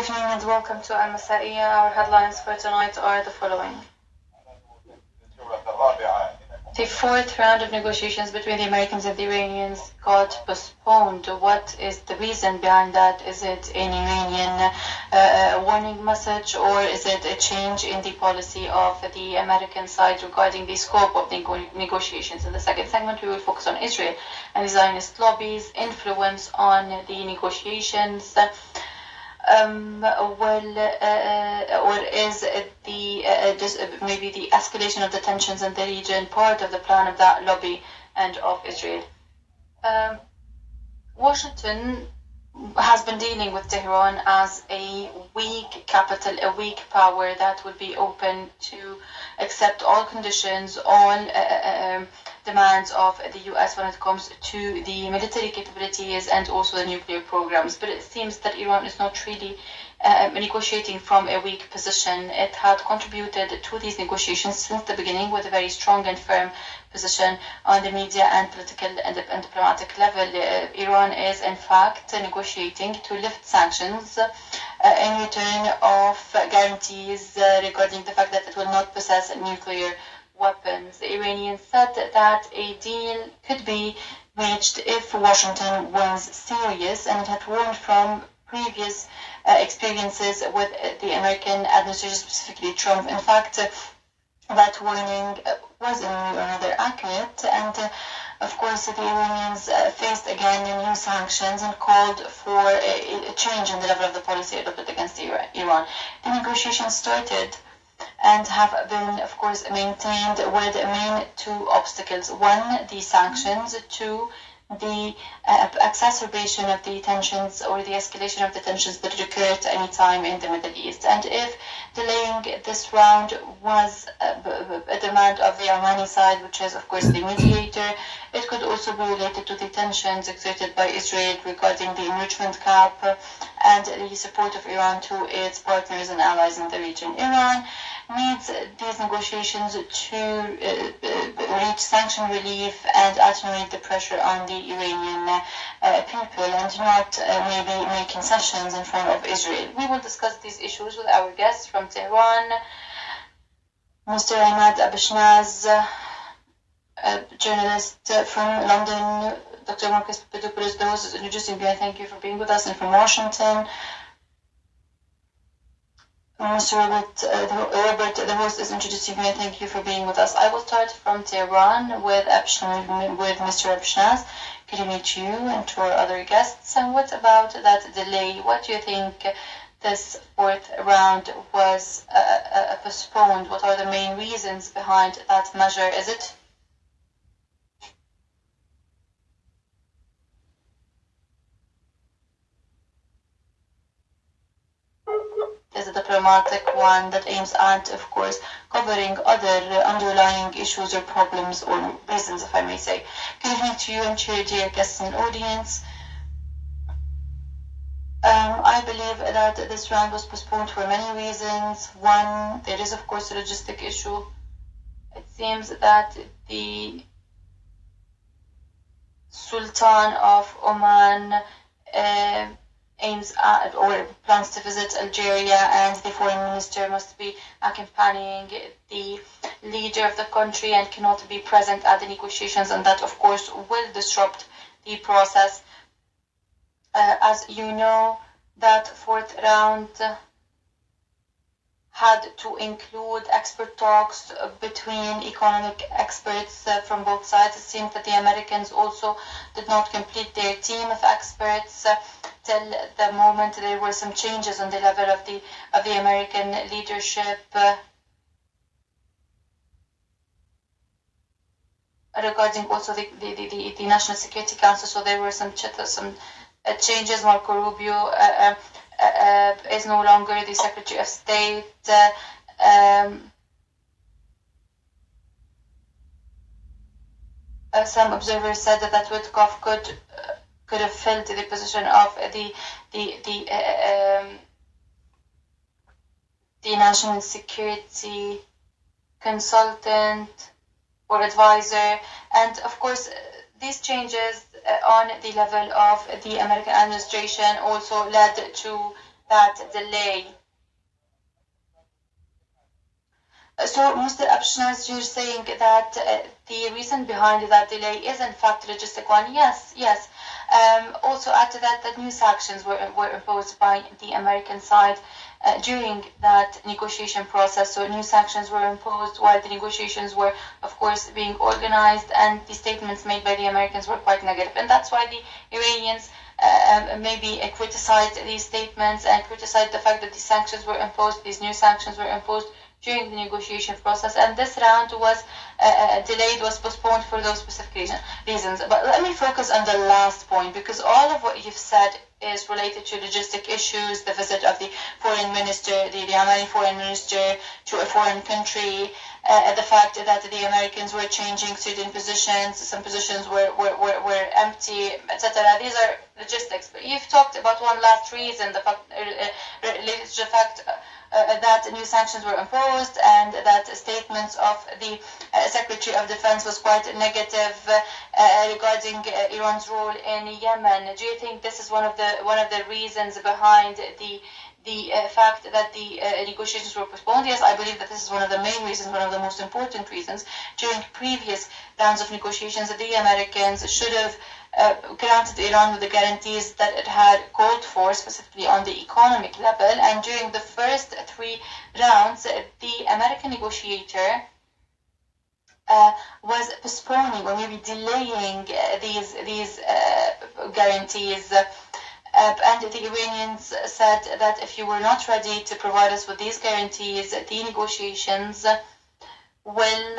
evening and welcome to Al Masaiya. Our headlines for tonight are the following. The fourth round of negotiations between the Americans and the Iranians got postponed. What is the reason behind that? Is it an Iranian warning message, or is it a change in the policy of the American side regarding the scope of the negotiations? In the second segment, we will focus on Israel and the Zionist lobby's influence on the negotiations. Or is the maybe the escalation of the tensions in the region part of the plan of that lobby and of Israel? Washington has been dealing with Tehran as a weak capital, a weak power that would be open to accept all conditions, all demands of the US when it comes to the military capabilities and also the nuclear programs. But it seems that Iran is not really negotiating from a weak position. It had contributed to these negotiations since the beginning with a very strong and firm position on the media and political and diplomatic level. Iran is in fact negotiating to lift sanctions in return of guarantees regarding the fact that it will not possess nuclear weapons. The Iranians said that a deal could be reached if Washington was serious, and it had warned from previous experiences with the American administration, specifically Trump. In fact, that warning was rather accurate, and of course the Iranians faced again new sanctions and called for a change in the level of the policy adopted against Iran. The negotiations started and have been, of course, maintained with main two obstacles. One, the sanctions. Two, the exacerbation of the tensions or the escalation of the tensions that occur at any time in the Middle East. And if delaying this round was a demand of the Omani side, which is, of course, the mediator, it could also be related to the tensions exerted by Israel regarding the enrichment cap and the support of Iran to its partners and allies in the region. Iran needs these negotiations to reach sanction relief and attenuate the pressure on the Iranian people and not maybe make concessions in front of Israel. We will discuss these issues with our guests from Tehran, Mr. Ahmad Abishnaz, a journalist from London, Dr. Marcus Papadopoulos, the host is introducing you, and thank you for being with us, and from Washington, Mr. Robert, the host is introducing you, and thank you for being with us. I will start from Tehran with Mr. Abishnaz. Good to meet you and to our other guests. And what about that delay? What do you think this fourth round was postponed? What are the main reasons behind that measure? Is it a diplomatic one that aims at, of course, covering other underlying issues or problems or reasons, if I may say? Good evening to you and to your dear guests and audience. I believe that this round was postponed for many reasons. One, there is, of course, a logistic issue. It seems that the Sultan of Oman aims at or plans to visit Algeria, and the foreign minister must be accompanying the leader of the country and cannot be present at the negotiations, and that, of course, will disrupt the process. As you know, that fourth round had to include expert talks between economic experts from both sides. It seemed that the Americans also did not complete their team of experts till the moment there were some changes on the level of the American leadership regarding also the National Security Council. So there were some changes. Marco Rubio is no longer the Secretary of State. Some observers said that Witkoff could have filled the position of the national security consultant or advisor, and of course these changes on the level of the American administration also led to that delay. So, Mr. Abshnaz, you're saying that the reason behind that delay is in fact logistic one. Yes, yes. Also, add to that that new sanctions were imposed by the American side during that negotiation process. So, new sanctions were imposed while the negotiations were, of course, being organized, and the statements made by the Americans were quite negative, and that's why the Iranians maybe criticized these statements and criticized the fact that these sanctions were imposed, these new sanctions were imposed during the negotiation process, and this round was delayed, was postponed for those specific reasons. But let me focus on the last point, because all of what you've said is related to logistic issues, the visit of the foreign minister, the Yemeni foreign minister to a foreign country, the fact that the Americans were changing certain positions, some positions were empty, etc. These are logistics. But you've talked about one last reason, the fact related to the fact that new sanctions were imposed and that statements of the Secretary of Defense was quite negative regarding Iran's role in Yemen. Do you think this is one of the reasons behind the fact that the negotiations were postponed? Yes, I believe that this is one of the main reasons, one of the most important reasons. During previous rounds of negotiations, the Americans should have granted Iran with the guarantees that it had called for, specifically on the economic level. And during the first 3 rounds, the American negotiator was postponing or maybe delaying these guarantees. And the Iranians said that if you were not ready to provide us with these guarantees, the negotiations will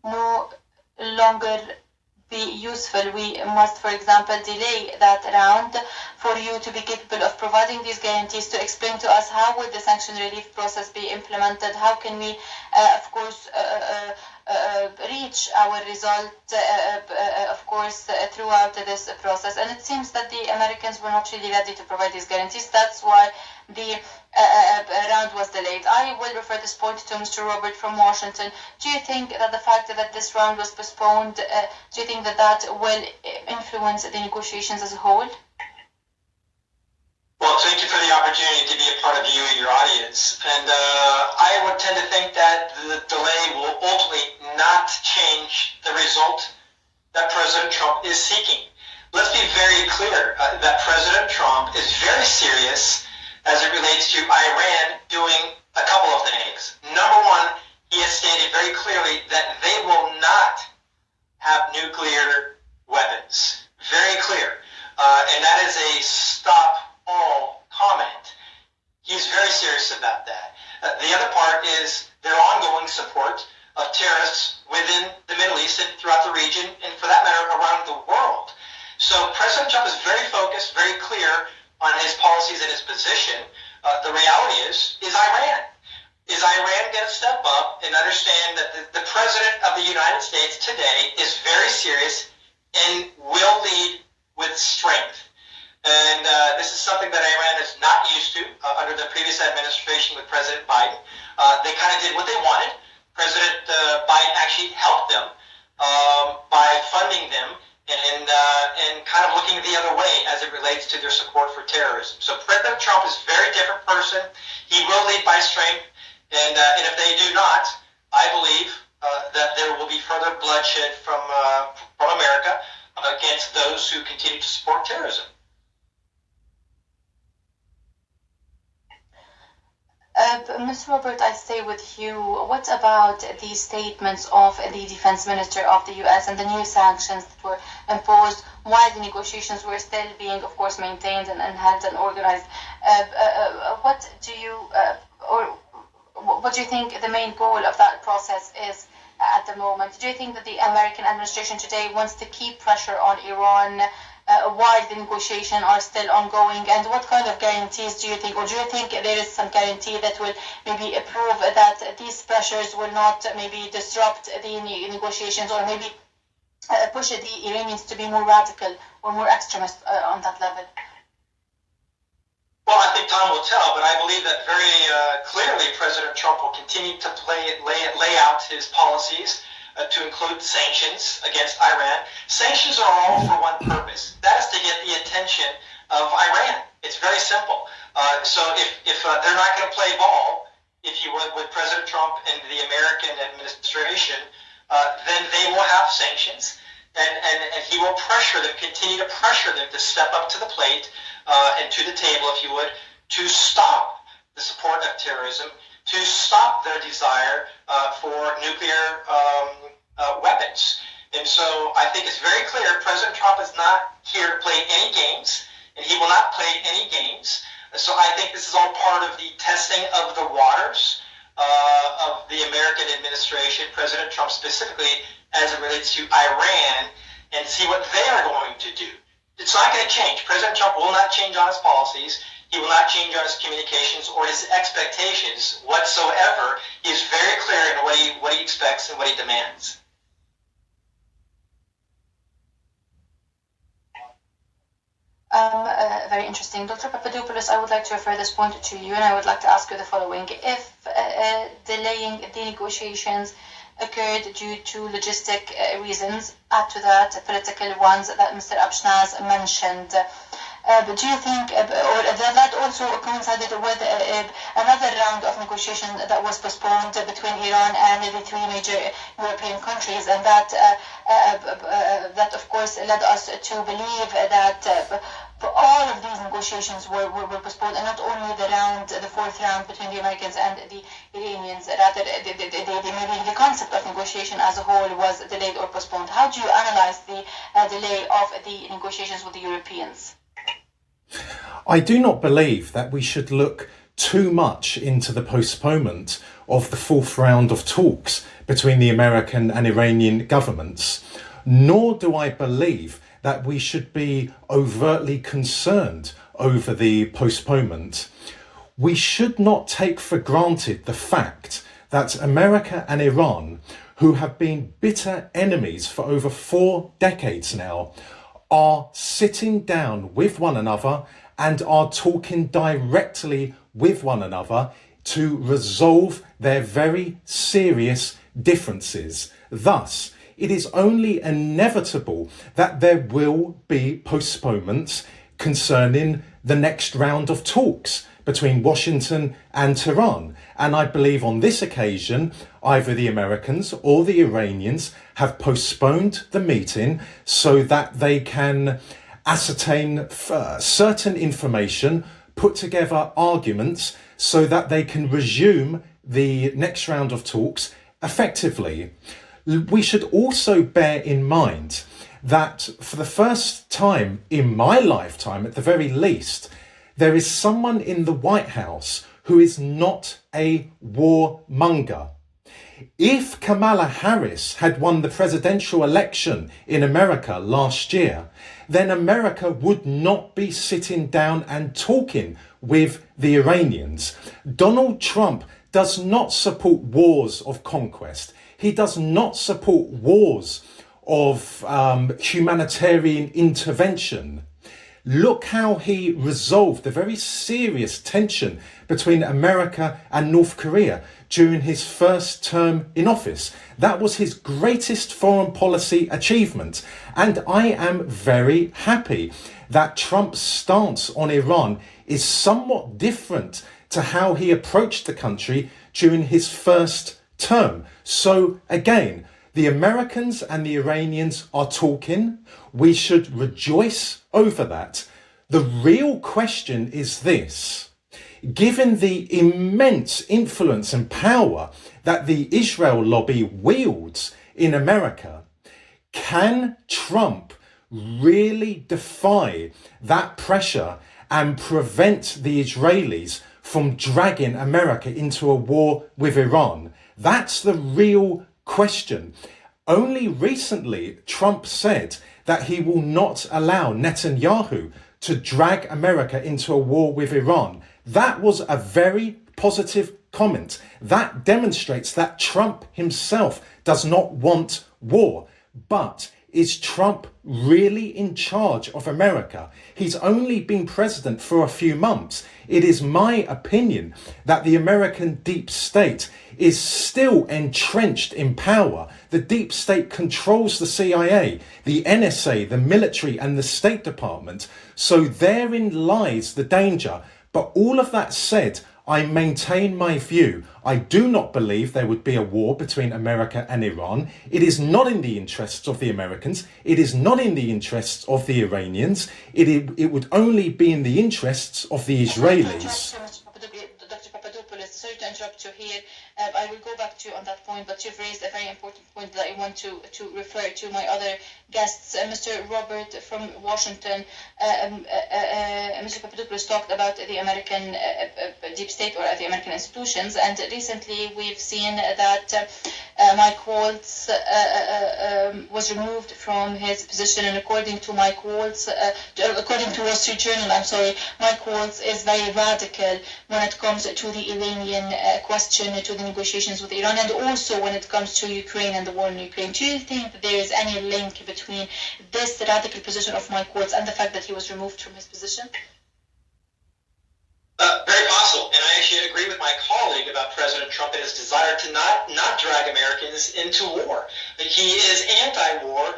no longer be useful. We must, for example, delay that round for you to be capable of providing these guarantees, to explain to us how would the sanction relief process be implemented, how can we, of course, reach our result, of course, throughout this process. And it seems that the Americans were not really ready to provide these guarantees. That's why the round was delayed. I will refer this point to Mr. Robert from Washington. Do you think that the fact that this round was postponed, do you think that that will influence the negotiations as a whole? Well, thank you for the opportunity to be a part of you and your audience. And I would tend to think that the delay will ultimately not change the result that President Trump is seeking. Let's be very clear that President Trump is very serious as it relates to Iran doing a couple of things. Number one, he has stated very clearly that they will not have nuclear weapons. Very clear. And that is a stop all comment. He's very serious about that. The other part is their ongoing support of terrorists within the Middle East and throughout the region, and for that matter, around the world. So President Trump is very focused, very clear on his policies and his position. The reality is Iran. Is Iran going to step up and understand that the President of the United States today is very serious and will lead with strength? And this is something that Iran is not used to under the previous administration with President Biden. They kind of did what they wanted. President Biden actually helped them by funding them and kind of looking the other way as it relates to their support for terrorism. So President Trump is a very different person. He will lead by strength. And if they do not, I believe that there will be further bloodshed from America against those who continue to support terrorism. Ms. Robert, I stay with you. What about the statements of the defense minister of the U.S. and the new sanctions that were imposed while the negotiations were still being, of course, maintained and held and organized? What do you think the main goal of that process is at the moment? Do you think that the American administration today wants to keep pressure on Iran while the negotiations are still ongoing? And what kind of guarantees do you think, or do you think there is some guarantee that will maybe prove that these pressures will not maybe disrupt the negotiations, or maybe push the Iranians to be more radical or more extremist on that level? Well, I think time will tell, but I believe that very clearly President Trump will continue to lay out his policies to include sanctions against Iran. Sanctions are all for one purpose. That is to get the attention of Iran. It's very simple. So if they're not going to play ball, if you would, with President Trump and the American administration, then they will have sanctions, and he will pressure them, continue to pressure them to step up to the plate and to the table, if you would, to stop the support of terrorism, to stop their desire for nuclear weapons. And so I think it's very clear President Trump is not here to play any games, and he will not play any games. So I think this is all part of the testing of the waters of the American administration, President Trump specifically, as it relates to Iran, and see what they are going to do. It's not going to change. President Trump will not change on his policies. He will not change on his communications or his expectations whatsoever. He is very clear in what he expects and what he demands. Very interesting. Dr. Papadopoulos, I would like to refer this point to you, and I would like to ask you the following. If delaying the negotiations occurred due to logistic reasons, add to that political ones that Mr. Abshnaz mentioned, but do you think, or that also coincided with another round of negotiation that was postponed between Iran and the three major European countries, and that of course led us to believe that all of these negotiations were postponed, and not only the fourth round between the Americans and the Iranians, rather the concept of negotiation as a whole was delayed or postponed. How do you analyze the delay of the negotiations with the Europeans? I do not believe that we should look too much into the postponement of the fourth round of talks between the American and Iranian governments, nor do I believe that we should be overtly concerned over the postponement. We should not take for granted the fact that America and Iran, who have been bitter enemies for over 4 decades now, are sitting down with one another and are talking directly with one another to resolve their very serious differences. Thus, it is only inevitable that there will be postponements concerning the next round of talks between Washington and Tehran. And I believe on this occasion, either the Americans or the Iranians have postponed the meeting so that they can ascertain certain information, put together arguments so that they can resume the next round of talks effectively. We should also bear in mind that for the first time in my lifetime, at the very least, there is someone in the White House who is not a warmonger. If Kamala Harris had won the presidential election in America last year, then America would not be sitting down and talking with the Iranians. Donald Trump does not support wars of conquest. He does not support wars of humanitarian intervention. Look how he resolved the very serious tension between America and North Korea during his first term in office. That was his greatest foreign policy achievement. And I am very happy that Trump's stance on Iran is somewhat different to how he approached the country during his first term. So again, the Americans and the Iranians are talking. We should rejoice over that. The real question is this: given the immense influence and power that the Israel lobby wields in America, can Trump really defy that pressure and prevent the Israelis from dragging America into a war with Iran? That's the real question. Only recently, Trump said that he will not allow Netanyahu to drag America into a war with Iran. That was a very positive comment. That demonstrates that Trump himself does not want war. But is Trump really in charge of America? He's only been president for a few months. It is my opinion that the American deep state is still entrenched in power. The deep state controls the CIA, the NSA, the military, and the State Department. So therein lies the danger. But all of that said, I maintain my view. I do not believe there would be a war between America and Iran. It is not in the interests of the Americans. It is not in the interests of the Iranians. It would only be in the interests of the Israelis. Dr. Papadopoulos, sorry to interrupt you here. I will go back to you on that point, but you've raised a very important point that I want to refer to my other guests. Mr. Robert from Washington, Mr. Papadopoulos talked about the American deep state or the American institutions, and recently we've seen that Mike Waltz was removed from his position, and according to Mike Waltz, according to Wall Street Journal, Mike Waltz is very radical when it comes to the Iranian question, to the negotiations with Iran, and also when it comes to Ukraine and the war in Ukraine. Do you think that there is any link between this radical position of Mike Waltz and the fact that he was removed from his position? Very possible, and I actually agree with my colleague about President Trump and his desire to not drag Americans into war. He is anti-war,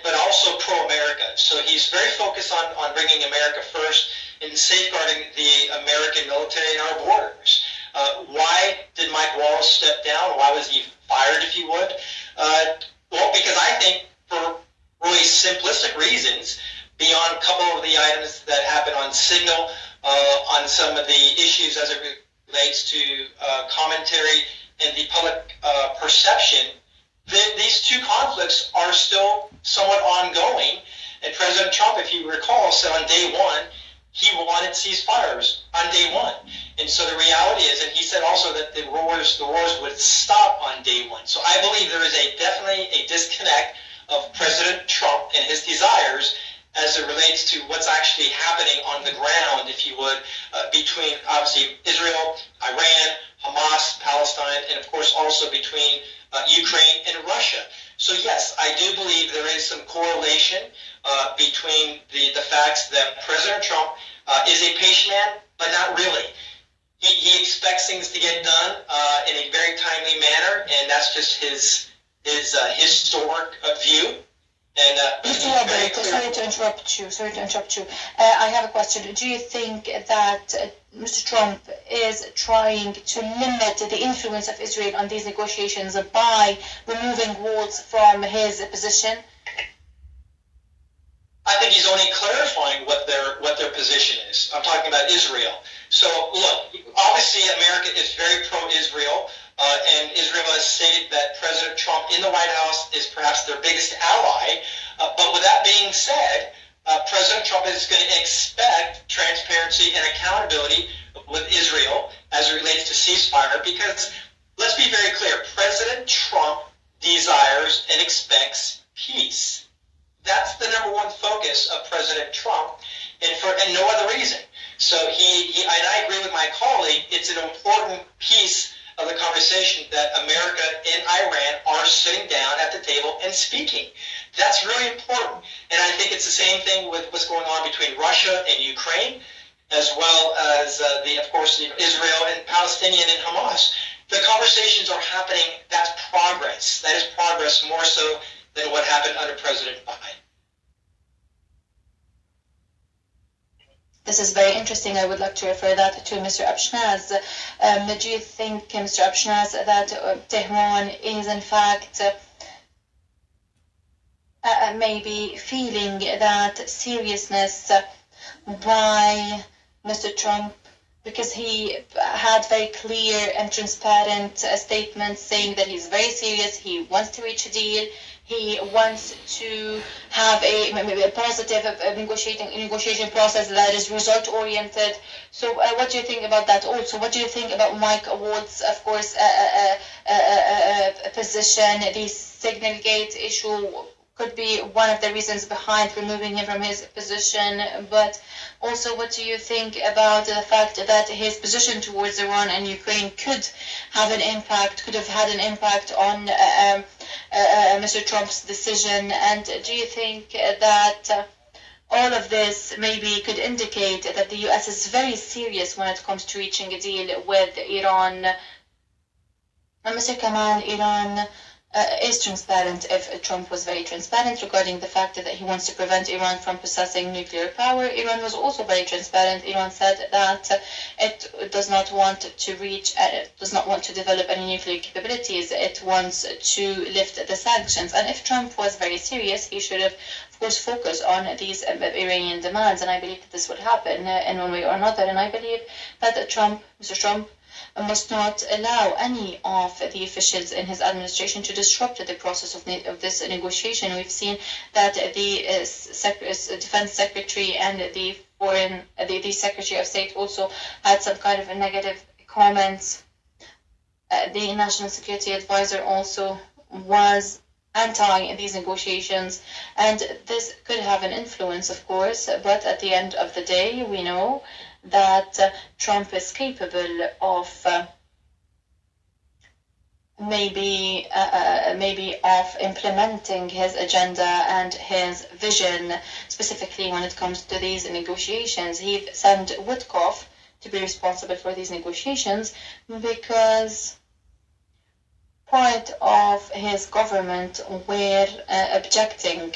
but also pro-America. So he's very focused on bringing America first and safeguarding the American military and our borders. Why did Mike Waltz step down? Why was he fired, if you would? Well, because I think for really simplistic reasons, beyond a couple of the items that happened on Signal, on some of the issues as it relates to commentary and the public perception, these two conflicts are still somewhat ongoing. And President Trump, if you recall, said on day one, he wanted ceasefires on day one. And so the reality is, and he said also that the wars would stop on day one. So I believe there is definitely a disconnect of President Trump and his desires as it relates to what's actually happening on the ground, if you would, between obviously Israel, Iran, Hamas, Palestine, and of course also between Ukraine and Russia. So yes, I do believe there is some correlation between the facts that President Trump is a patient man, but not really. He expects things to get done in a very timely manner, and that's just his historic view. And Mr. Robert, sorry to interrupt you. I have a question. Do you think that Mr. Trump is trying to limit the influence of Israel on these negotiations by removing Waltz from his position? I think he's only clarifying what their position is. I'm talking about Israel. So look, obviously America is very pro-Israel. And Israel has stated that President Trump in the White House is perhaps their biggest ally. But with that being said, President Trump is going to expect transparency and accountability with Israel as it relates to ceasefire, because let's be very clear, President Trump desires and expects peace. That's the number one focus of President Trump, and no other reason. So and I agree with my colleague, it's an important piece of the conversation that America and Iran are sitting down at the table and speaking. That's really important. And I think it's the same thing with what's going on between Russia and Ukraine, as well as, of course, Israel and Palestinian and Hamas. The conversations are happening. That's progress. That is progress more so than what happened under President Biden. This is very interesting. I would like to refer that to Mr. Abshnaz. Do you think, Mr. Abshnaz, that Tehran is in fact maybe feeling that seriousness by Mr. Trump, because he had very clear and transparent statements saying that he's very serious, he wants to reach a deal, he wants to have a positive negotiation process that is result-oriented. So what do you think about that? Also, what do you think about Mike Waltz, of course, position? The Signalgate issue could be one of the reasons behind removing him from his position, but also what do you think about the fact that his position towards Iran and Ukraine could have had an impact on Mr. Trump's decision? And do you think that all of this maybe could indicate that the US is very serious when it comes to reaching a deal with Iran? And Mr. Kamal, Iran is transparent. If Trump was very transparent regarding the fact that he wants to prevent Iran from possessing nuclear power, Iran was also very transparent. Iran said that it does not want to develop any nuclear capabilities. It wants to lift the sanctions. And if Trump was very serious, he should have, of course, focused on these Iranian demands. And I believe that this would happen in one way or another. And I believe that Mr. Trump, must not allow any of the officials in his administration to disrupt the process of this negotiation. We've seen that the defense secretary and the secretary of state also had some kind of negative comments. The national security advisor also was anti these negotiations, and this could have an influence, of course, but at the end of the day, we know that Trump is capable of maybe of implementing his agenda and his vision, specifically when it comes to these negotiations. He sent Witkoff to be responsible for these negotiations because part of his government were rejecting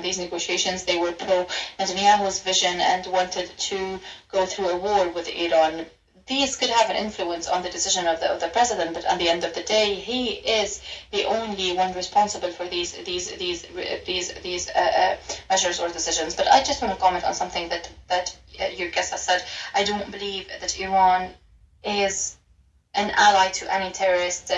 these negotiations. They were pro Netanyahu's vision and wanted to go through a war with Iran. These could have an influence on the decision of the president, but at the end of the day, he is the only one responsible for these measures or decisions. But I just want to comment on something that your guest has said. I don't believe that Iran is an ally to any terrorist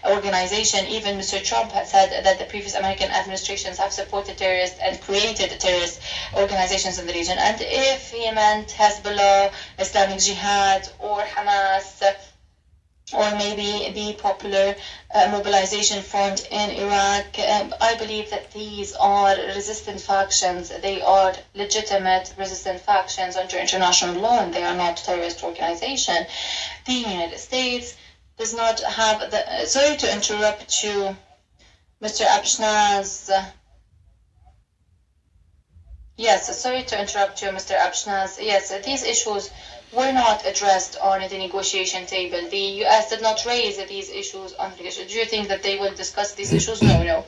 organization. Even Mr. Trump had said that the previous American administrations have supported terrorists and created terrorist organizations in the region. And if he meant Hezbollah, Islamic Jihad, or Hamas, or maybe the Popular Mobilization Front in Iraq, I believe that these are resistant factions. They are legitimate resistant factions under international law, and they are not terrorist organization. The United States does not have the... Sorry to interrupt you, Mr. Abshnaz. Yes, sorry to interrupt you, Mr. Abshnaz. Yes, these issues were not addressed on the negotiation table. The U.S. did not raise these issues on the negotiation. Do you think that they will discuss these issues? No.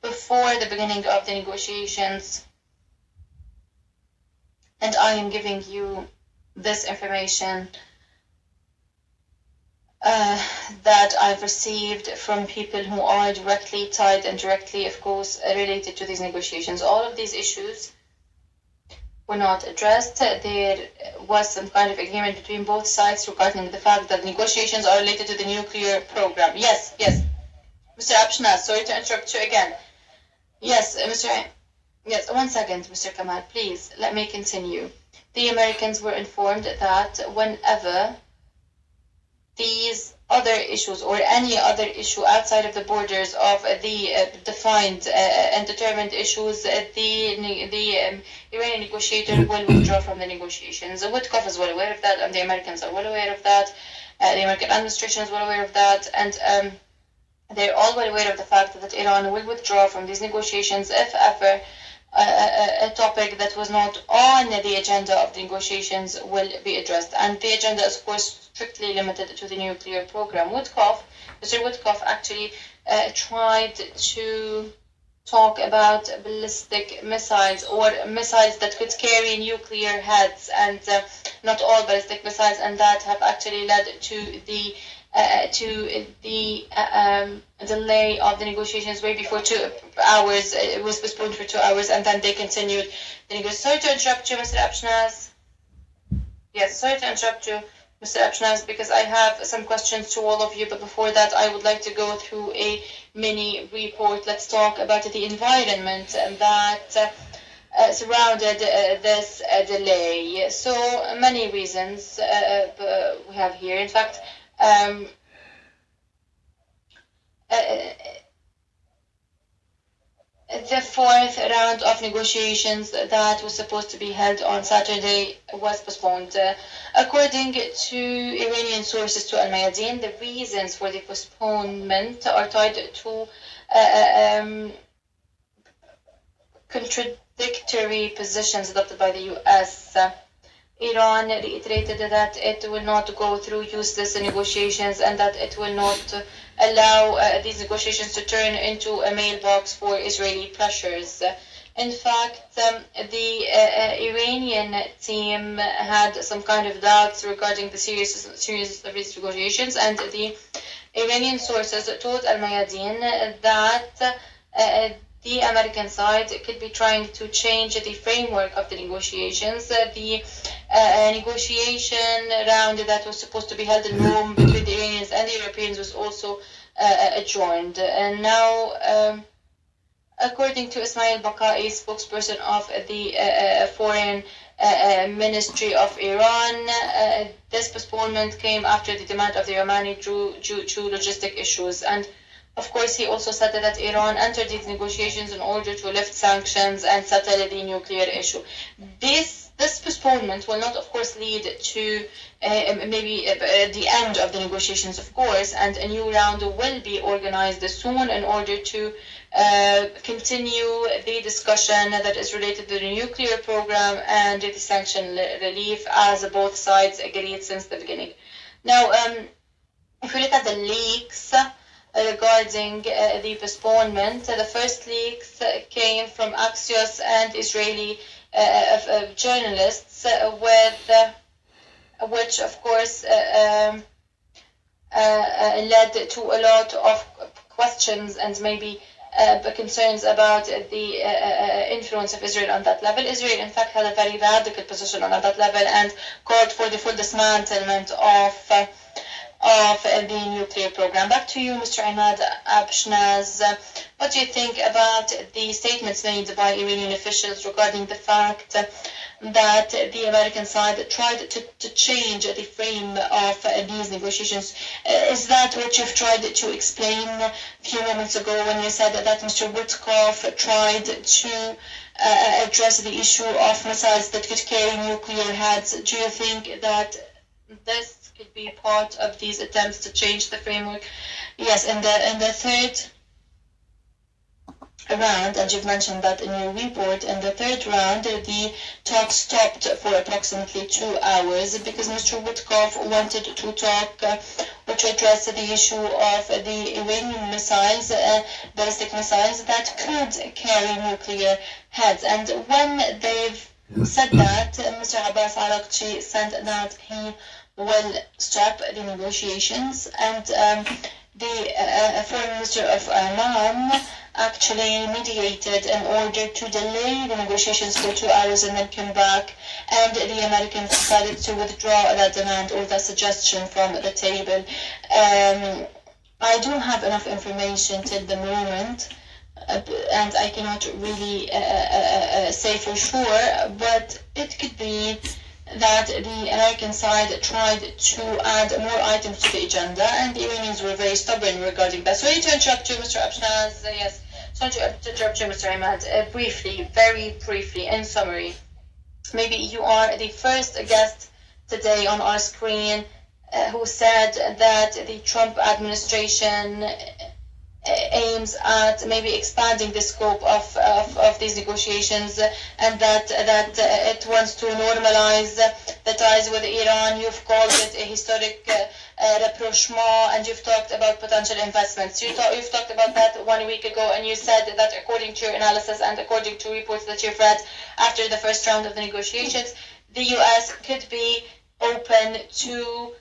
Before the beginning of the negotiations, and I am giving you this information that I've received from people who are directly tied and directly, of course, related to these negotiations. All of these issues were not addressed. There was some kind of agreement between both sides regarding the fact that negotiations are related to the nuclear program. Yes. Mr. Abshnaz, sorry to interrupt you again. Yes, one second, Mr. Kamal, please, let me continue. The Americans were informed that whenever these other issues or any other issue outside of the borders of the defined and determined issues, the Iranian negotiator will withdraw from the negotiations. Witkoff is well aware of that, and the Americans are well aware of that. The American administration is well aware of that, and they're all well aware of the fact that Iran will withdraw from these negotiations if ever a topic that was not on the agenda of the negotiations will be addressed. And the agenda is, of course, strictly limited to the nuclear program. Mr. Witkoff actually tried to talk about ballistic missiles or missiles that could carry nuclear heads, and not all ballistic missiles, and that have actually led to the delay of the negotiations way before 2 hours. It was postponed for 2 hours, and then they continued the negotiations. Sorry to interrupt you, Mr. Abshnaz. Yes, sorry to interrupt you, Mr. Abshnaz, because I have some questions to all of you, but before that, I would like to go through a mini report. Let's talk about the environment that surrounded this delay. So many reasons we have here. In fact, The fourth round of negotiations that was supposed to be held on Saturday was postponed. According to Iranian sources to Al-Mayadeen, the reasons for the postponement are tied to contradictory positions adopted by the US. Iran reiterated that it will not go through useless negotiations and that it will not allow these negotiations to turn into a mailbox for Israeli pressures. In fact, the Iranian team had some kind of doubts regarding the seriousness of these negotiations, and the Iranian sources told Al-Mayadeen that the American side could be trying to change the framework of the negotiations. The negotiation round that was supposed to be held in Rome between the Iranians and the Europeans was also adjourned. And now, according to Ismail Baqai, spokesperson of the Foreign Ministry of Iran, this postponement came after the demand of the Yemeni due to logistic issues. And of course, he also said that Iran entered these negotiations in order to lift sanctions and settle the nuclear issue. This postponement will not, of course, lead to maybe the end of the negotiations, of course, and a new round will be organized soon in order to continue the discussion that is related to the nuclear program and the sanction relief, as both sides agreed since the beginning. Now, if we look at the leaks regarding the postponement, the first leaks came from Axios and Israeli journalists, which of course led to a lot of questions and maybe concerns about the influence of Israel on that level. Israel, in fact, had a very radical position on that level and called for the full dismantlement of the nuclear program. Back to you, Mr. Imad Abshnaz. What do you think about the statements made by Iranian officials regarding the fact that the American side tried to change the frame of these negotiations? Is that what you've tried to explain a few moments ago when you said that Mr. Witkoff tried to address the issue of missiles that could carry nuclear heads? Do you think that this could be part of these attempts to change the framework? Yes, in the third round, and you've mentioned that in your report, in the third round, the talks stopped for approximately 2 hours because Mr. Witkoff wanted to talk or to address the issue of the Iranian missiles, ballistic missiles that could carry nuclear heads. And when they've said that, Mr. Abbas Arakchi said that he will stop the negotiations, and the Foreign Minister of Iran actually mediated in order to delay the negotiations for 2 hours and then come back, and the Americans decided to withdraw that demand or that suggestion from the table. I don't have enough information till the moment, and I cannot really say for sure, but it could be that the American side tried to add more items to the agenda, and the Iranians were very stubborn regarding that. Sorry to interrupt you, Mr. Abshnaz. Yes, sorry to interrupt you, Mr. Imad. Briefly, very briefly, in summary, maybe you are the first guest today on our screen who said that the Trump administration aims at maybe expanding the scope of these negotiations, and that it wants to normalize the ties with Iran. You've called it a historic rapprochement, and you've talked about potential investments. You've talked about that 1 week ago, and you said that according to your analysis and according to reports that you've read after the first round of the negotiations, the US could be open to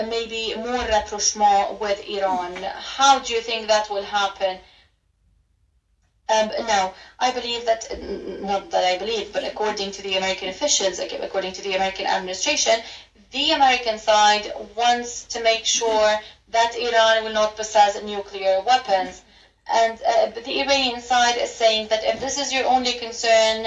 maybe more rapprochement with Iran. How do you think that will happen? Now, I believe that, not that I believe, but according to the American officials, according to the American administration, the American side wants to make sure that Iran will not possess nuclear weapons. And but the Iranian side is saying that if this is your only concern,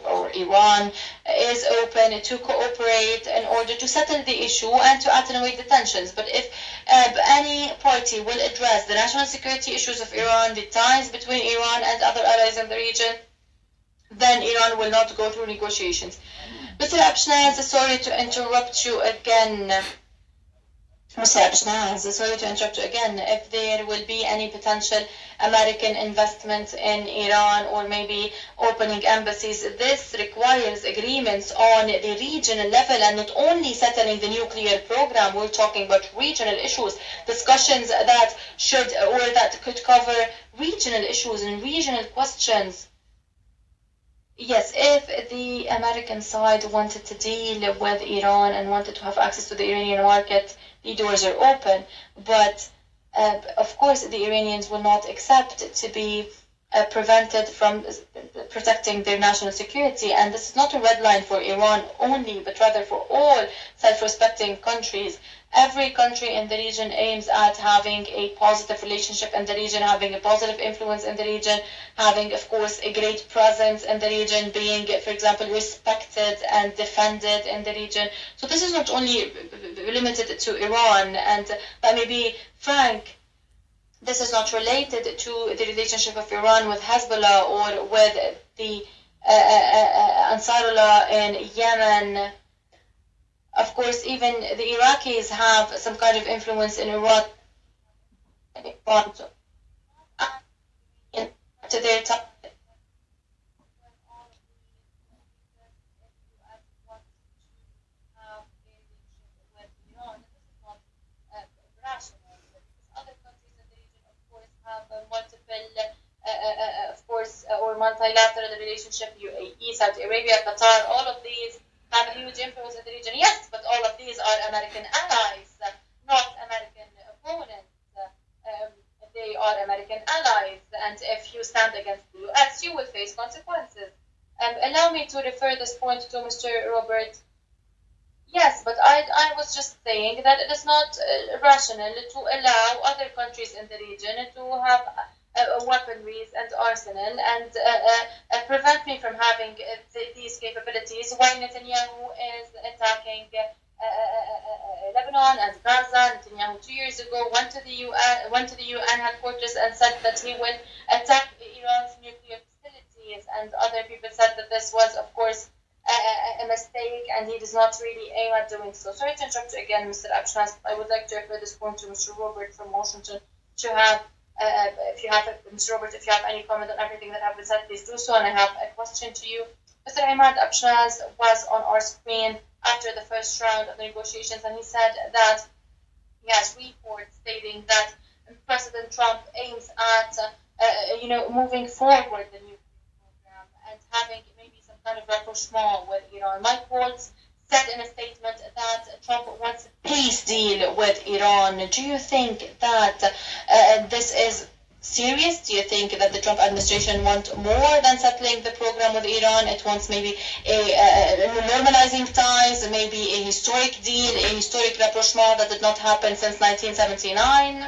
or Iran is open to cooperate in order to settle the issue and to attenuate the tensions. But if any party will address the national security issues of Iran, the ties between Iran and other allies in the region, then Iran will not go through negotiations. Mr. Abshnaz, sorry to interrupt you again. Mr. Abshnaz, sorry to interrupt you again. If there will be any potential American investment in Iran or maybe opening embassies, this requires agreements on the regional level and not only settling the nuclear program. We're talking about regional issues, discussions that should or that could cover regional issues and regional questions. Yes, if the American side wanted to deal with Iran and wanted to have access to the Iranian market, the doors are open. But of course, the Iranians will not accept to be prevented from protecting their national security. And this is not a red line for Iran only, but rather for all self-respecting countries. Every country in the region aims at having a positive relationship in the region, having a positive influence in the region, having, of course, a great presence in the region, being, for example, respected and defended in the region. So this is not only limited to Iran, and let me be frank, this is not related to the relationship of Iran with Hezbollah or with the Ansarullah in Yemen. Of course, even the Iraqis have some kind of influence in Iraq to their time. Or multilateral relationship, UAE, Saudi Arabia, Qatar, all of these have a huge influence in the region. Yes, but all of these are American allies, not American opponents. They are American allies, and if you stand against the US, you will face consequences. Allow me to refer this point to Mr. Robert. Yes, but I was just saying that it is not rational to allow other countries in the region to have weaponries and arsenal and prevent me from having these capabilities while Netanyahu is attacking Lebanon and Gaza. Netanyahu 2 years ago went to the UN headquarters and said that he will attack Iran's nuclear facilities, and other people said that this was, of course, a mistake and he does not really aim at doing so. Sorry to interrupt you again, Mr. Abshnaz. I would like to refer this point to Mr. Robert from Washington to have Mr. Robert, if you have any comment on everything that has been said, please do so. And I have a question to you. Mr. Ahmad Abshnaz was on our screen after the first round of the negotiations, and he said that he has reports stating that President Trump aims at, moving forward the nuclear program and having maybe some kind of rapprochement with Iran. Mike Waltz said in a statement that Trump wants a peace deal with Iran. Do you think that this is serious? Do you think that the Trump administration wants more than settling the program with Iran? It wants maybe normalizing ties, maybe a historic deal, a historic rapprochement that did not happen since 1979?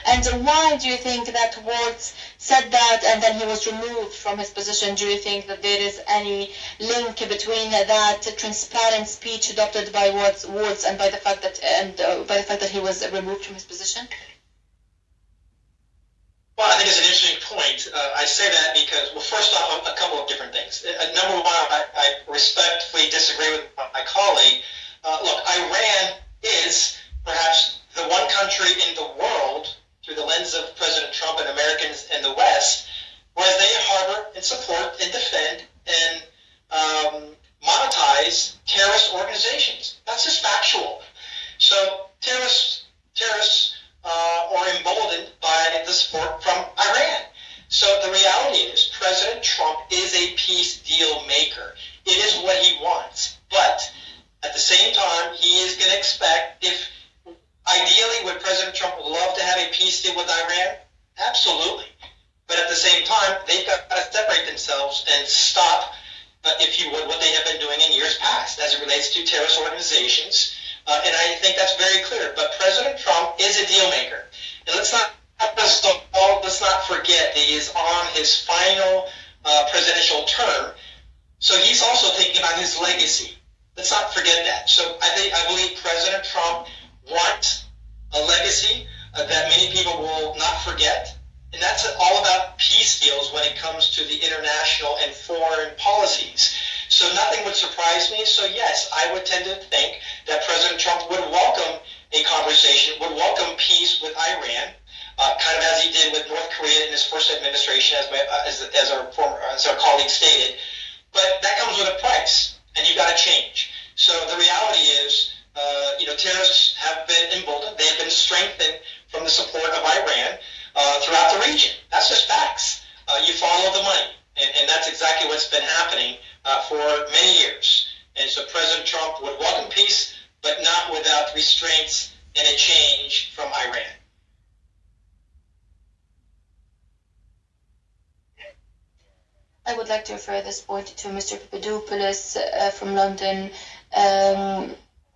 And why do you think that Waltz said that and then he was removed from his position? Do you think that there is any link between that transparent speech adopted by Waltz and by the fact that he was removed from his position? Well, I think it's an interesting point. I say that because, well, first off, a couple of different things. Number one, I respectfully disagree with my colleague. Look, Iran is perhaps the one country in the world, through the lens of President Trump and Americans in the West, where they harbor and support and defend and monetize terrorist organizations. That's just factual. So terrorists are emboldened by the support from Iran. So the reality is President Trump is a peace deal maker. It is what he wants. But at the same time, he is going to expect, if ideally would President Trump love to have a peace deal with Iran? Absolutely. But at the same time, they've got to separate themselves and stop, if you would, what they have been doing in years past as it relates to terrorist organizations. And I think that's very clear. But President Trump is a deal maker. And let's not First of all, let's not forget that he is on his final presidential term, so he's also thinking about his legacy. Let's not forget that. So I believe President Trump wants a legacy that many people will not forget, and that's all about peace deals when it comes to the international and foreign policies. So nothing would surprise me. So yes, I would tend to think that President Trump would welcome a conversation, would welcome peace with Iran, kind of as he did with North Korea in his first administration, as our colleague stated. But that comes with a price, and you've got to change. So the reality is, terrorists have been emboldened. They have been strengthened from the support of Iran throughout the region. That's just facts. You follow the money, and that's exactly what's been happening for many years. And so President Trump would welcome peace, but not without restraints and a change from Iran. I would like to refer this point to Mr. Papadopoulos from London.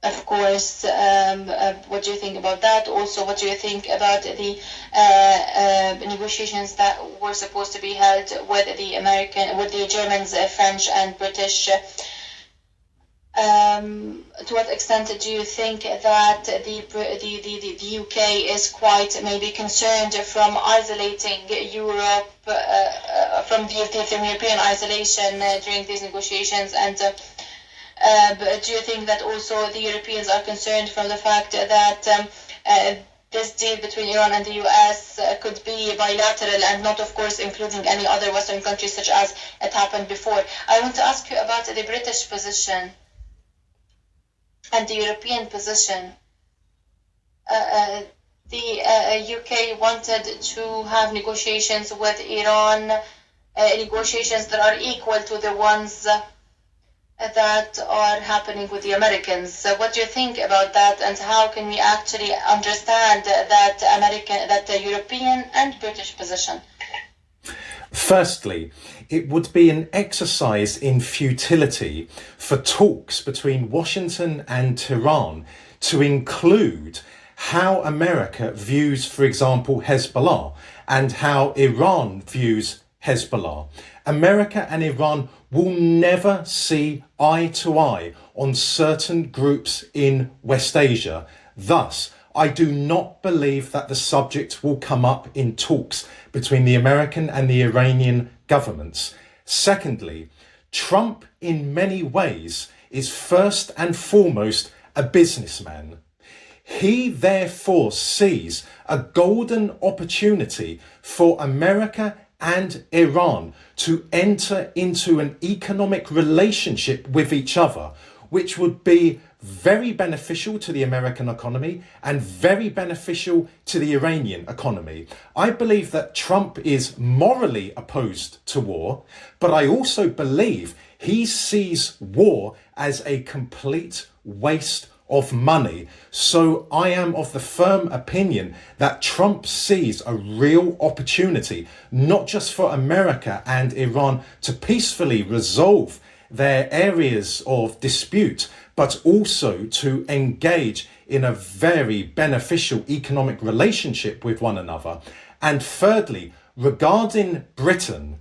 Of course, what do you think about that? Also, what do you think about the negotiations that were supposed to be held with the Germans, French, and British? To what extent do you think that the UK is quite maybe concerned from isolating Europe from the European isolation during these negotiations? And but do you think that also the Europeans are concerned from the fact that this deal between Iran and the US could be bilateral and not, of course, including any other Western countries, such as it happened before? I want to ask you about the British position and the European position. The UK wanted to have negotiations with Iran, negotiations that are equal to the ones that are happening with the Americans. So what do you think about that, and how can we actually understand that the European and British position? Firstly, it would be an exercise in futility for talks between Washington and Tehran to include how America views, for example, Hezbollah, and how Iran views Hezbollah. America and Iran will never see eye to eye on certain groups in West Asia. Thus, I do not believe that the subject will come up in talks between the American and the Iranian governments. Secondly, Trump in many ways is first and foremost a businessman. He therefore sees a golden opportunity for America and Iran to enter into an economic relationship with each other, which would be very beneficial to the American economy and very beneficial to the Iranian economy. I believe that Trump is morally opposed to war, but I also believe he sees war as a complete waste of money. So I am of the firm opinion that Trump sees a real opportunity, not just for America and Iran to peacefully resolve their areas of dispute, but also to engage in a very beneficial economic relationship with one another. And thirdly, regarding Britain,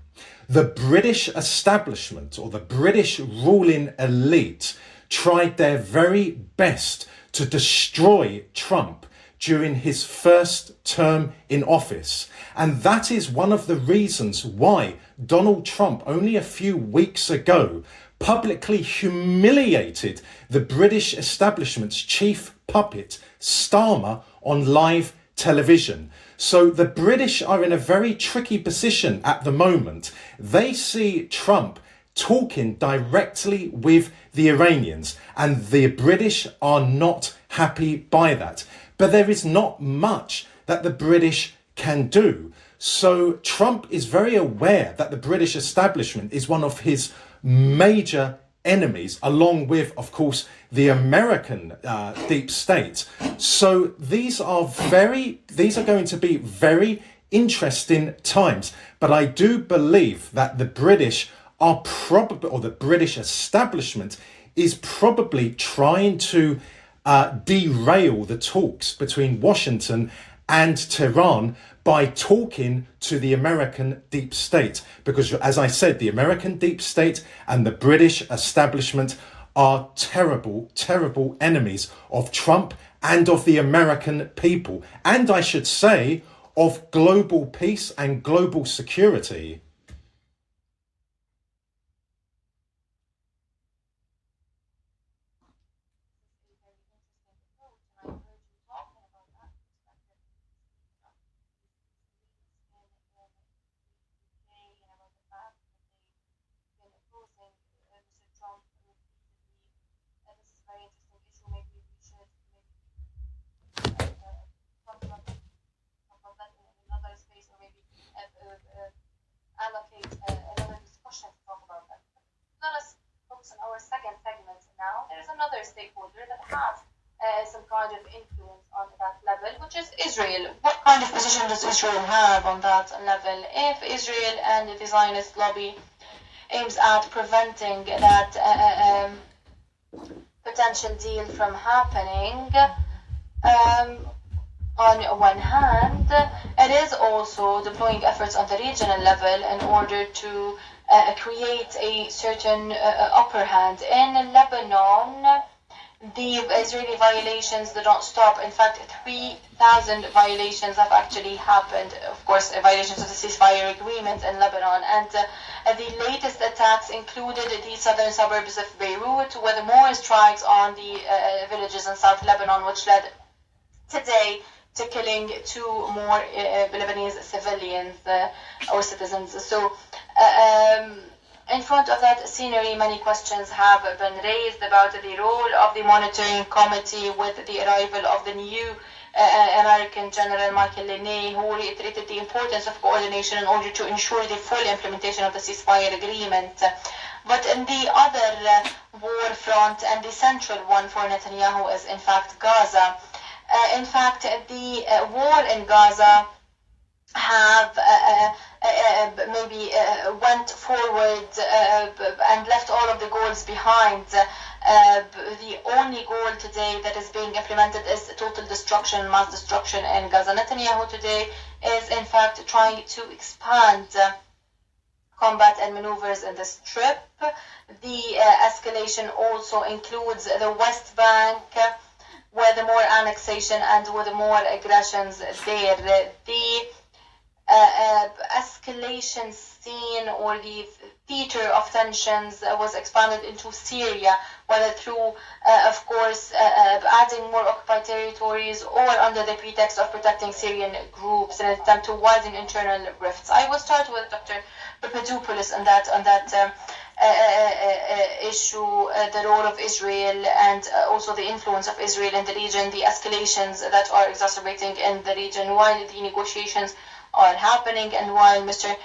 the British establishment or the British ruling elite tried their very best to destroy Trump during his first term in office. And that is one of the reasons why Donald Trump, only a few weeks ago, publicly humiliated the British establishment's chief puppet, Starmer, on live television. So the British are in a very tricky position at the moment. They see Trump talking directly with the Iranians, and the British are not happy by that. But there is not much that the British can do. So Trump is very aware that the British establishment is one of his major enemies, along with, of course, the American deep state. So these are going to be very interesting times. But I do believe that the British are probably, or the British establishment is probably trying to derail the talks between Washington and Tehran by talking to the American deep state. Because, as I said, the American deep state and the British establishment are terrible, terrible enemies of Trump and of the American people. And I should say, of global peace and global security. Allocate another discussion to talk about that. Let us focus on our second segment now. There's another stakeholder that has some kind of influence on that level, which is Israel. What kind of position does Israel have on that level? If Israel and the Zionist lobby aims at preventing that potential deal from happening, on one hand, it is also deploying efforts on the regional level in order to create a certain upper hand. In Lebanon, the Israeli violations, they don't stop. In fact, 3,000 violations have actually happened, of course, violations of the ceasefire agreement in Lebanon. And the latest attacks included the southern suburbs of Beirut, with more strikes on the villages in South Lebanon, which led today to killing 2 more Lebanese civilians or citizens. So in front of that scenery, many questions have been raised about the role of the monitoring committee with the arrival of the new American General Michael Lenné, who reiterated the importance of coordination in order to ensure the full implementation of the ceasefire agreement. But in the other war front, and the central one for Netanyahu, is in fact Gaza. In fact, the war in Gaza have maybe went forward and left all of the goals behind. The only goal today that is being implemented is total destruction, mass destruction in Gaza. Netanyahu today is in fact trying to expand combat and maneuvers in the Strip. The escalation also includes the West Bank, with more annexation and with more aggressions there. The escalation scene or the theater of tensions was expanded into Syria, whether through, of course, adding more occupied territories or under the pretext of protecting Syrian groups in an attempt to widen internal rifts. I will start with Dr. Papadopoulos on that issue, the role of Israel and also the influence of Israel in the region, the escalations that are exacerbating in the region while the negotiations are happening, and while Mr.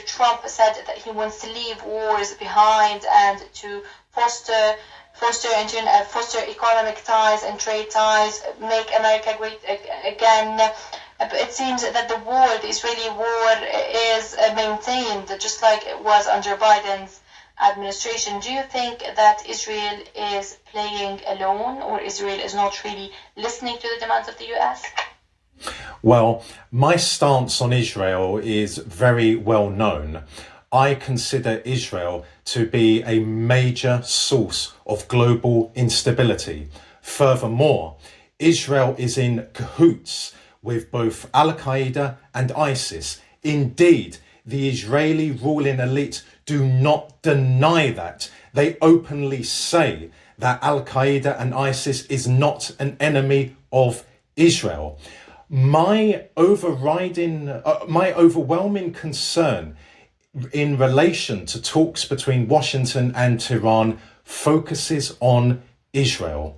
Trump said that he wants to leave wars behind and to foster economic ties and trade ties, make America great again. It seems that the Israeli war is maintained just like it was under Biden's administration. Do you think that Israel is playing alone, or Israel is not really listening to the demands of the US? Well, my stance on Israel is very well known. I consider Israel to be a major source of global instability. Furthermore, Israel is in cahoots with both Al-Qaeda and ISIS. Indeed, the Israeli ruling elite do not deny that. They openly say that Al-Qaeda and ISIS is not an enemy of Israel. My overwhelming concern in relation to talks between Washington and Tehran focuses on Israel.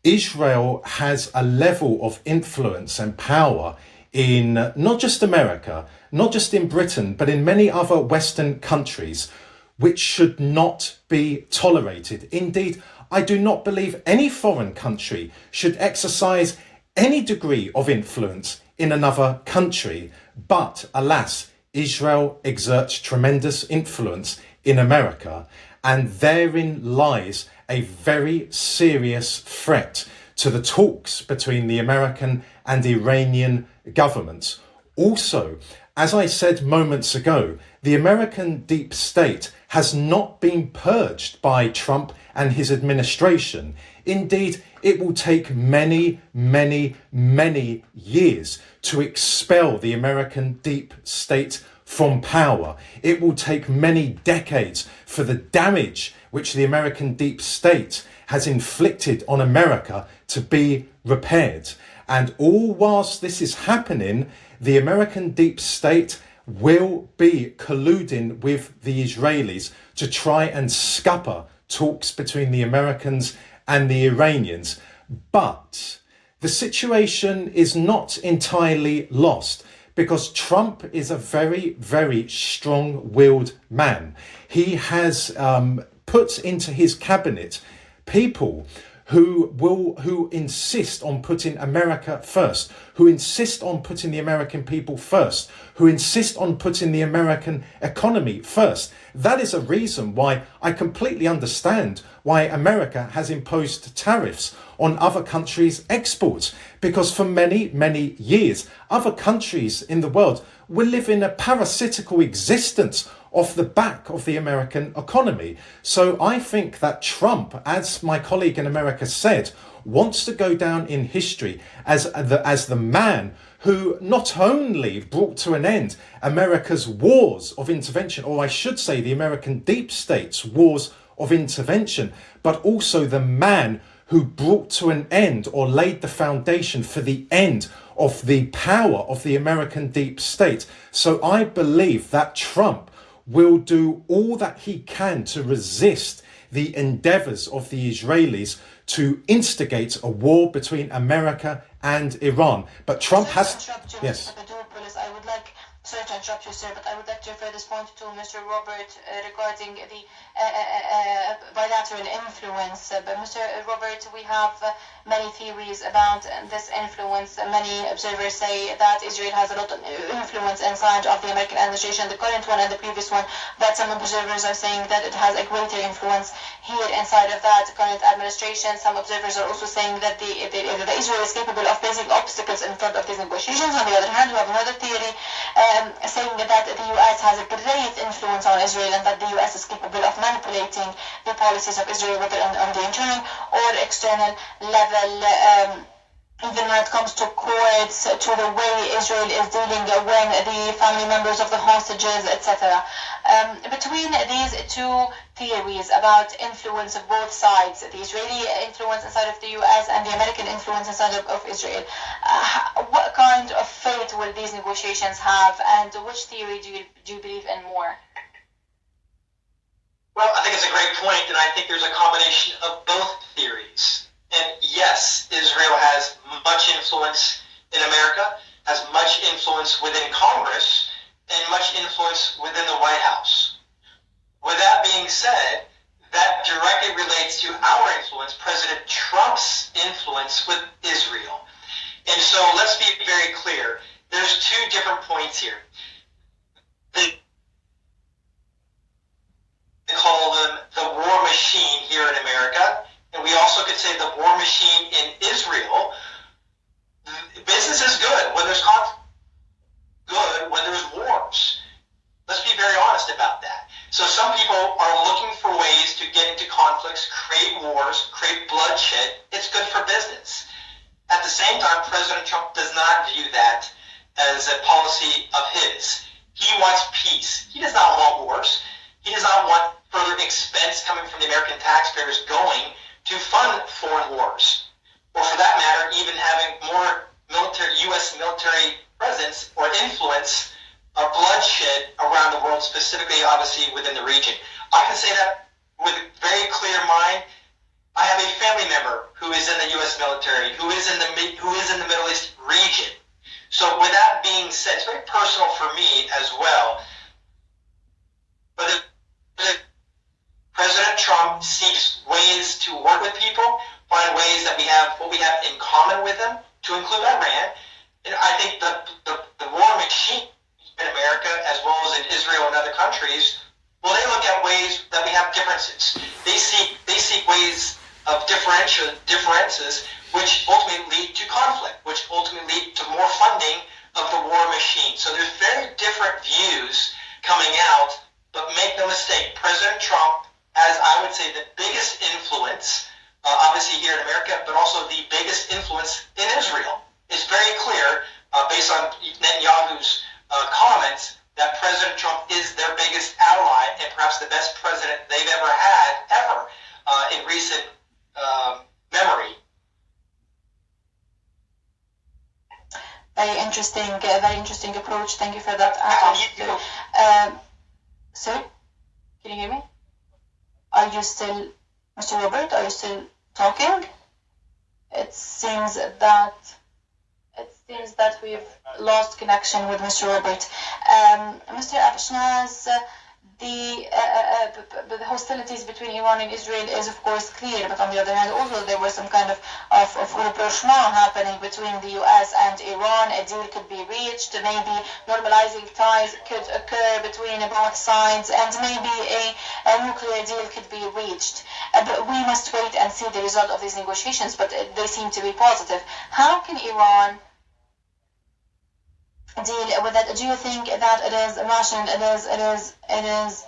Israel has a level of influence and power in not just America, not just in Britain, but in many other Western countries, which should not be tolerated. Indeed, I do not believe any foreign country should exercise any degree of influence in another country. But alas, Israel exerts tremendous influence in America, and therein lies a very serious threat to the talks between the American and Iranian government. Also, as I said moments ago, the American deep state has not been purged by Trump and his administration. Indeed, it will take many, many, many years to expel the American deep state from power. It will take many decades for the damage which the American deep state has inflicted on America to be repaired. And all whilst this is happening, the American deep state will be colluding with the Israelis to try and scupper talks between the Americans and the Iranians. But the situation is not entirely lost, because Trump is a very, very strong-willed man. He has put into his cabinet people who insist on putting America first, who insist on putting the American people first, who insist on putting the American economy first. That is a reason why I completely understand why America has imposed tariffs on other countries' exports, because for many, many years, other countries in the world were living a parasitical existence off the back of the American economy. So I think that Trump, as my colleague in America said, wants to go down in history as the man who not only brought to an end America's wars of intervention, or I should say the American deep state's wars of intervention, but also the man who brought to an end or laid the foundation for the end of the power of the American deep state. So I believe that Trump will do all that he can to resist the endeavors of the Israelis to instigate a war between America and Iran. But Trump has... Yes. Papadopoulos, I would like, sorry to interrupt you, sir, but I would like to refer this point to Mr. Robert regarding the bilateral influence. But Mr. Robert, we have many theories about this influence. Many observers say that Israel has a lot of influence inside of the American administration, the current one and the previous one, but some observers are saying that it has a greater influence here inside of that current administration. Some observers are also saying that the Israel is capable of placing obstacles in front of these negotiations. On the other hand, we have another theory saying that the US has a great influence on Israel and that the US is capable of manipulating the policies of Israel, whether on the internal or external level. Even when it comes to courts, to the way Israel is dealing when the family members of the hostages, etc. Between these two theories about influence of both sides, the Israeli influence inside of the US and the American influence inside of Israel, what kind of fate will these negotiations have, and which theory do you believe in more? Well, I think it's a great point, and I think there's a combination of both theories. And yes, Israel has much influence in America, has much influence within Congress, and much influence within the White House. With that being said, that directly relates to our influence, President Trump's influence with Israel. And so let's be very clear. There's two different points here. They call them the war machine here in America, and we also could say the war machine in Israel. Business is good when there's conflict, good when there's wars. Let's be very honest about that. So some people are looking for ways to get into conflicts, create wars, create bloodshed. It's good for business. At the same time, President Trump does not view that as a policy of his. He wants peace. He does not want wars. He does not want further expense coming from the American taxpayers going to fund foreign wars, or for that matter, even having more U.S. military presence or influence of bloodshed around the world, specifically, obviously, within the region. I can say that with a very clear mind. I have a family member who is in the U.S. military, who is in the Middle East region. So with that being said, it's very personal for me as well. But President Trump seeks ways to work with people, find ways that we have what we have in common with them, to include Iran. And I think the war machine in America, as well as in Israel and other countries, well, they look at ways that we have differences. They seek ways of differences, which ultimately lead to conflict, which ultimately lead to more funding of the war machine. So there's very different views coming out, but make no mistake, President Trump has, I would say, the biggest influence, obviously here in America, but also the biggest influence in Israel. It's very clear, based on Netanyahu's comments, that President Trump is their biggest ally and perhaps the best president they've ever had, in recent memory. Very interesting approach. Thank you for that. Sorry, can you hear me? Are you still, Mr. Robert? Are you still talking? It seems that we've lost connection with Mr. Robert. Mr. Abshnaz, the hostilities between Iran and Israel is of course clear, but on the other hand also there was some kind of rapprochement happening between the US and Iran. A deal could be reached, maybe normalizing ties could occur between both sides, and maybe a nuclear deal could be reached. But we must wait and see the result of these negotiations, but they seem to be positive. How can Iran deal with that? Do you think that it is rational, it is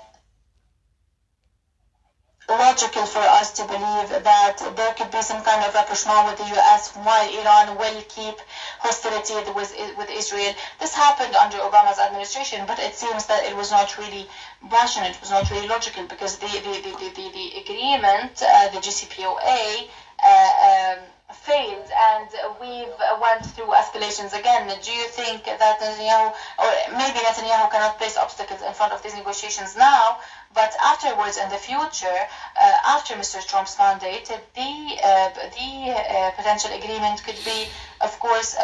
logical for us to believe that there could be some kind of rapprochement with the US while Iran will keep hostility with Israel? This happened under Obama's administration, but it seems that it was not really rational, it was not really logical, because the agreement, the JCPOA, failed, and we've went through escalations again. Do you think that Netanyahu, or maybe Netanyahu, cannot place obstacles in front of these negotiations now, but afterwards in the future, after Mr. Trump's mandate, the potential agreement could be, of course,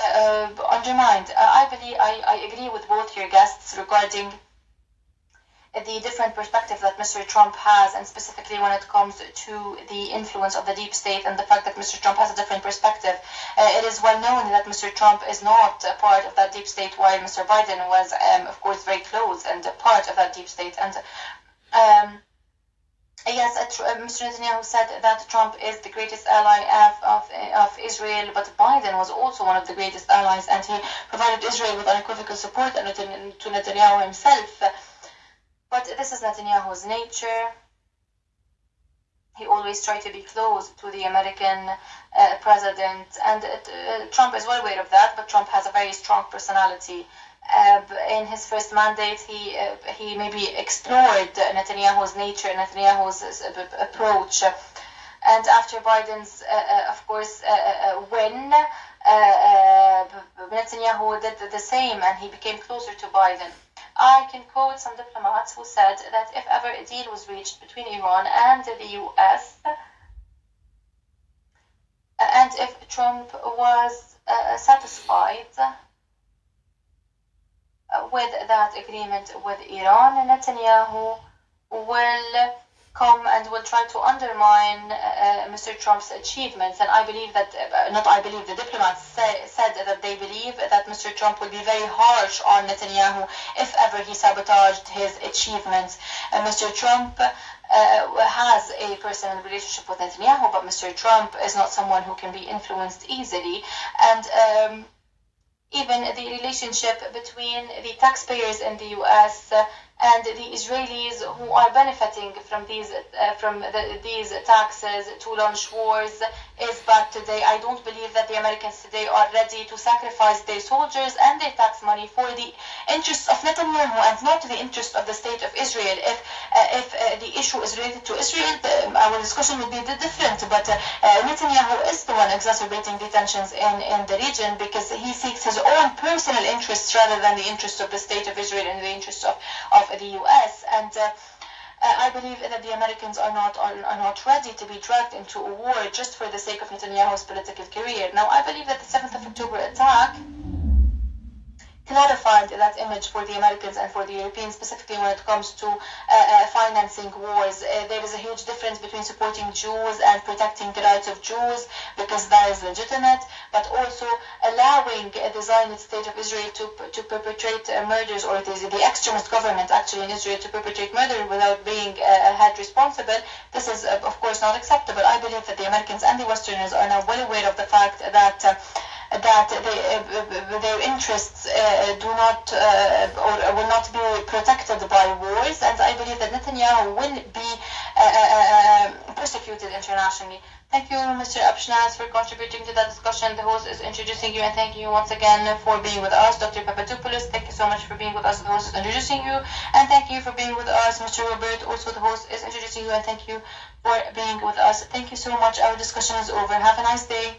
undermined? I agree with both your guests regarding the different perspective that Mr. Trump has, and specifically when it comes to the influence of the deep state and the fact that Mr. Trump has a different perspective. It is well known that Mr. Trump is not a part of that deep state, while Mr. Biden was, of course, very close and a part of that deep state. And yes, Mr. Netanyahu said that Trump is the greatest ally of Israel, but Biden was also one of the greatest allies, and he provided Israel with unequivocal support to Netanyahu himself. But this is Netanyahu's nature. He always tried to be close to the American president, and Trump is well aware of that, but Trump has a very strong personality. In his first mandate, he maybe explored Netanyahu's nature, Netanyahu's approach. And after Biden's, of course, win, Netanyahu did the same, and he became closer to Biden. I can quote some diplomats who said that if ever a deal was reached between Iran and the US, and if Trump was satisfied with that agreement with Iran, Netanyahu will come and will try to undermine Mr. Trump's achievements. And I believe that, the diplomats said that they believe that Mr. Trump will be very harsh on Netanyahu if ever he sabotaged his achievements. Mr. Trump has a personal relationship with Netanyahu, but Mr. Trump is not someone who can be influenced easily. And even the relationship between the taxpayers in the US and the Israelis who are benefiting from these taxes to launch wars is bad today. I don't believe that the Americans today are ready to sacrifice their soldiers and their tax money for the interests of Netanyahu and not the interest of the state of Israel. If the issue is related to Israel, our discussion would be different. But Netanyahu is the one exacerbating the tensions in the region, because he seeks his own personal interests rather than the interests of the state of Israel and the interests of the US. And I believe that the Americans are not ready to be dragged into a war just for the sake of Netanyahu's political career. Now, I believe that the 7th of October attack clarified that image for the Americans and for the Europeans, specifically when it comes to financing wars. There is a huge difference between supporting Jews and protecting the rights of Jews, because that is legitimate, but also allowing the Zionist state of Israel to perpetrate murders, or the extremist government actually in Israel to perpetrate murder without being held responsible. This is, of course, not acceptable. I believe that the Americans and the Westerners are now well aware of the fact that that their interests do not or will not be protected by wars, and I believe that Netanyahu will be persecuted internationally. Thank you, Mr. Abshnaz, for contributing to that discussion. The host is introducing you, and thank you once again for being with us. Dr. Papadopoulos, thank you so much for being with us. The host is introducing you, and thank you for being with us. Mr. Robert, also the host is introducing you, and thank you for being with us. Thank you so much. Our discussion is over. Have a nice day.